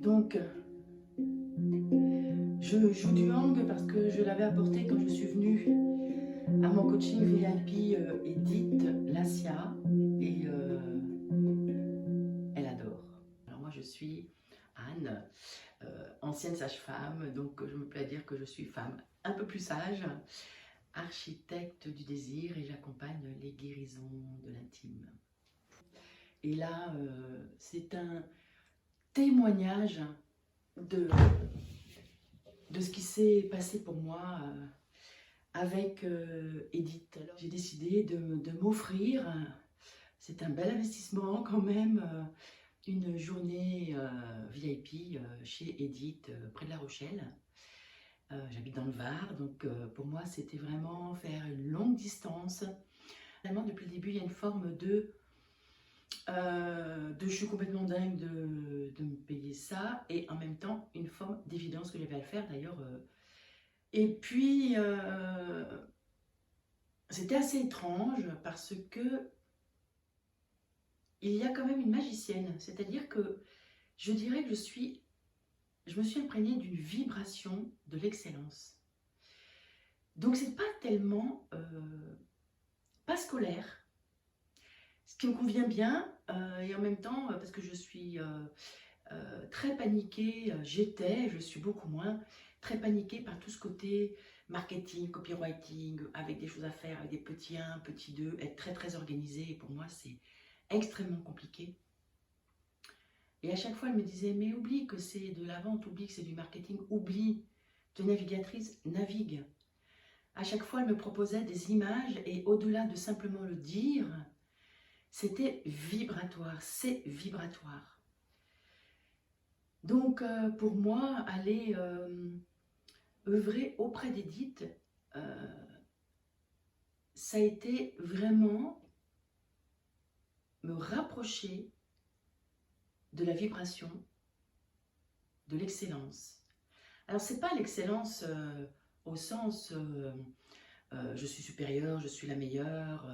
Donc, je joue du hang parce que je l'avais apporté quand je suis venue à mon coaching VIP Edith Lassia et elle adore. Alors moi je suis Anne, ancienne sage-femme, donc je me plais à dire que je suis femme un peu plus sage, architecte du désir et j'accompagne les guérisons de l'intime. Et là, c'est un témoignage de, de ce qui s'est passé pour moi avec Edith. Alors j'ai décidé de m'offrir, c'est un bel investissement quand même, une journée VIP chez Edith, près de La Rochelle. J'habite dans le Var, donc pour moi c'était vraiment faire une longue distance. Finalement depuis le début il y a une forme de je suis complètement dingue de me payer ça, et en même temps une forme d'évidence que j'avais à le faire d'ailleurs. Et puis c'était assez étrange parce que il y a quand même une magicienne, c'est-à-dire que je dirais que je me suis imprégnée d'une vibration de l'excellence. Donc c'est pas tellement pas scolaire, ce qui me convient bien, et en même temps parce que je suis très paniquée, je suis beaucoup moins, très paniquée par tout ce côté marketing, copywriting, avec des choses à faire, avec des petits 1, petits 2, être très très organisée, et pour moi c'est extrêmement compliqué. Et à chaque fois elle me disait, mais oublie que c'est de la vente, oublie que c'est du marketing, oublie, de navigatrice, navigue. À chaque fois elle me proposait des images, et au-delà de simplement le dire, c'était vibratoire, c'est vibratoire. Donc pour moi, aller œuvrer auprès d'Edith, ça a été vraiment me rapprocher de la vibration, de l'excellence. Alors c'est pas l'excellence au sens je suis supérieure, je suis la meilleure,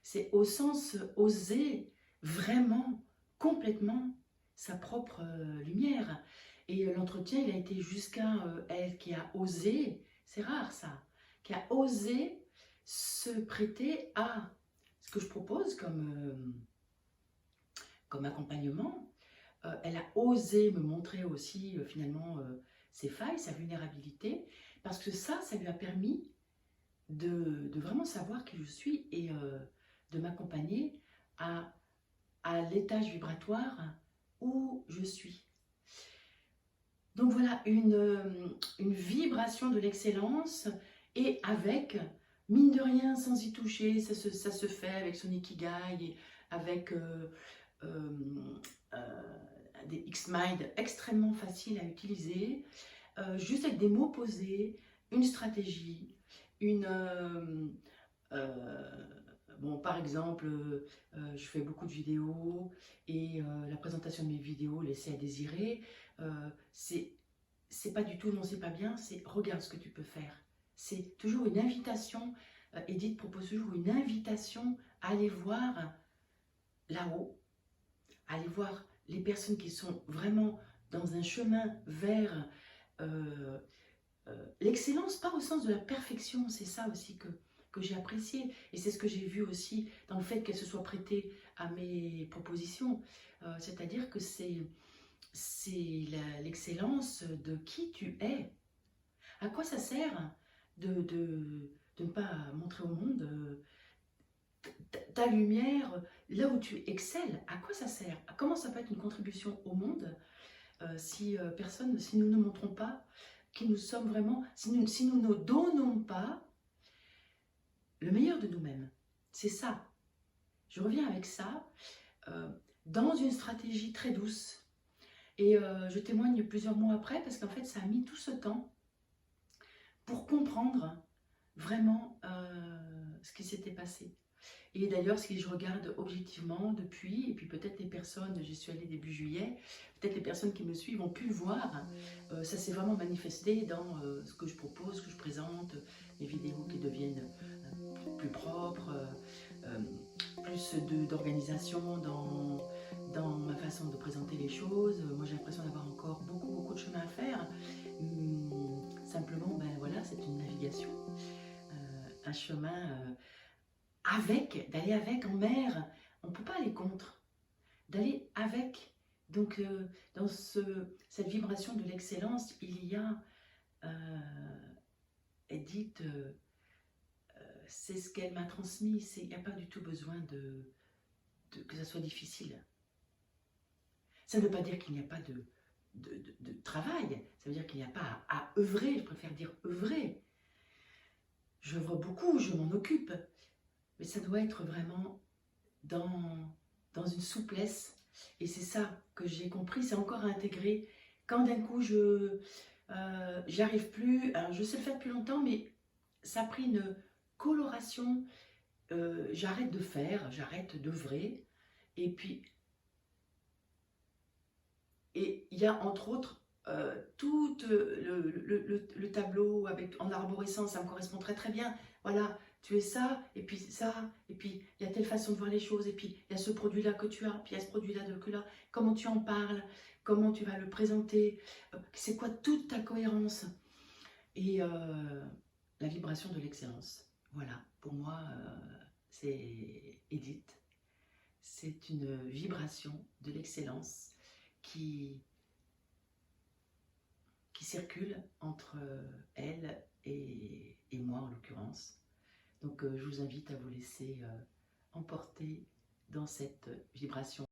c'est au sens oser vraiment complètement sa propre lumière. Et l'entretien, il a été jusqu'à elle qui a osé, c'est rare ça, qui a osé se prêter à ce que je propose comme accompagnement. Elle a osé me montrer aussi finalement ses failles, sa vulnérabilité, parce que ça lui a permis de vraiment savoir qui je suis, et de m'accompagner à l'étage vibratoire où je suis. Donc voilà, une vibration de l'excellence, et avec, mine de rien, sans y toucher, ça se fait avec son Ikigai, avec euh, euh, des X-Mind extrêmement faciles à utiliser, juste avec des mots posés, une stratégie, une... bon, par exemple, je fais beaucoup de vidéos, et la présentation de mes vidéos laissait à désirer. C'est pas du tout non, c'est pas bien, c'est regarde ce que tu peux faire. C'est toujours une invitation. Edith propose toujours une invitation à aller voir là-haut, à aller voir les personnes qui sont vraiment dans un chemin vers euh, l'excellence, pas au sens de la perfection, c'est ça aussi que j'ai apprécié. Et c'est ce que j'ai vu aussi dans le fait qu'elle se soit prêtée à mes propositions. C'est-à-dire que c'est l'excellence de qui tu es. À quoi ça sert de ne pas montrer au monde ta lumière, là où tu excelles? À quoi ça sert? Comment ça peut être une contribution au monde si nous ne montrons pas qui nous sommes vraiment, si nous ne donnons pas le meilleur de nous-mêmes? C'est ça. Je reviens avec ça, euh, dans une stratégie très douce. Et je témoigne plusieurs mois après, parce qu'en fait, ça a mis tout ce temps pour comprendre vraiment ce qui s'était passé. Et d'ailleurs, si je regarde objectivement depuis, et puis peut-être les personnes, j'y suis allée début juillet, peut-être les personnes qui me suivent ont pu le voir, ça s'est vraiment manifesté dans ce que je propose, ce que je présente, les vidéos qui deviennent plus propres, plus d'organisation dans ma façon de présenter les choses. Moi, j'ai l'impression d'avoir encore beaucoup de chemin à faire. Simplement, ben voilà, c'est une navigation, un chemin d'aller avec en mer. On ne peut pas aller contre, d'aller avec. Donc, dans cette vibration de l'excellence, il y a, Edith, c'est ce qu'elle m'a transmis. Il n'y a pas du tout besoin que ça soit difficile. Ça ne veut pas dire qu'il n'y a pas de travail, ça veut dire qu'il n'y a pas à œuvrer, je préfère dire œuvrer. J'œuvre beaucoup, je m'en occupe, mais ça doit être vraiment dans une souplesse, et c'est ça que j'ai compris, c'est encore à intégrer. Quand d'un coup j'y arrive plus, alors je sais le faire depuis longtemps, mais ça a pris une coloration, j'arrête de faire, j'arrête d'œuvrer, et puis et il y a entre autres tout le tableau en arborescence, ça me correspond très bien. Voilà, tu es ça, et puis il y a telle façon de voir les choses, et puis il y a ce produit-là que tu as, puis il y a ce produit-là que là, comment tu en parles, comment tu vas le présenter, c'est quoi toute ta cohérence, et la vibration de l'excellence. Voilà, pour moi, c'est Edith. C'est une vibration de l'excellence qui circule entre elle et moi en l'occurrence. Donc je vous invite à vous laisser emporter dans cette vibration.